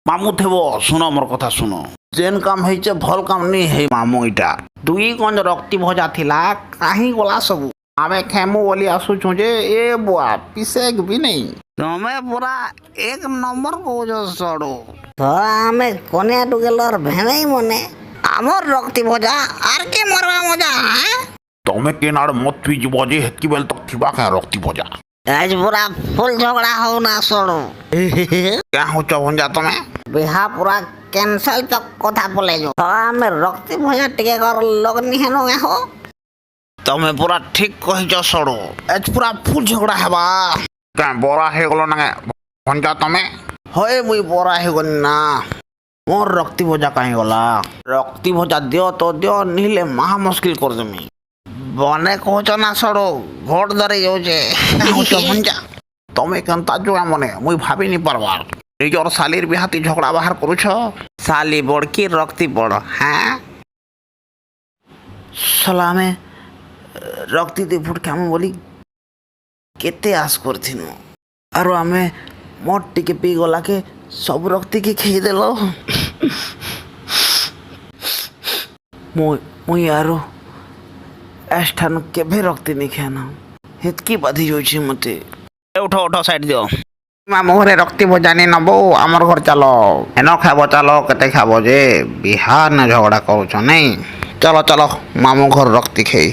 মামু থেব শুন মোর কথা শুন যেন কাম হয়েছে ভাল কাম নি হে মামু ইটা দুই গঞ্জ রক্তি ভজা থিলা কাহি গলা সবু আমি খেমু বলি আসুছু যে এ বুয়া পিছে भी नहीं তুমি পুরা এক নম্বর কৌছ সড়ু ধরা আমি কনে ঢুকেলর ভেবেই মনে আমার রক্তি ভজা আর কে মরবা মজা হ্যাঁ তুমি কেনার মত পিজ বজে হেতকি বেল তক থিবা কে রক্তি ভজা আজ পুরা ফুল ঝগড়া হও না সড়ু কে হচ্ছ ভঞ্জা তুমি বিহা পুরা ক্যান্সেল তক কথা বলে যো ধরা আমি রক্তি ভজা টিকে কর লোক নিহেন হো তুমি পুরা ঠিক কহিছ সড়ু আজ পুরা ফুল ঝগড়া হেবা কে বড়া হয়ে গেল না ভঞ্জা তুমি হয় মুই বড়া হয়ে গল না মোর রক্তি ভজা কাহি গলা রক্তি ভজা দিও তো দিও নিলে মহা মুশকিল করে তুমি বনে কହୁଛ না সড়ো ঘর ধরে যাচ্ছে হচ্ছ ভঞ্জা তুমি কেনতা যোগা মনে মুই ভাবি নি পারবার নিজর শালির বিহাতি ঝগড়া বাহার করুছ শালি বড় কি রক্তি বড় হ্যাঁ সালামে রক্তি দিয়ে ফুটকে আমি বলি কেতে আশ করছিনু আর আমি মোট টিকে পি গলাকে সব রক্তিকে খেয়ে দেল মুই আরো এষ্ঠান কেভে রক্তি নি খেনা হেতকি বাধি যাଉଛି মতে উঠ উঠ সাইড দিও মামু ঘরে রক্তি ভজানি নব আমার ঘর চাল এন খাব চাল কেতে খাব যে বিহার না ঝগড়া করছ নাই চলো চলো মামু ঘর রক্তি খেয়ে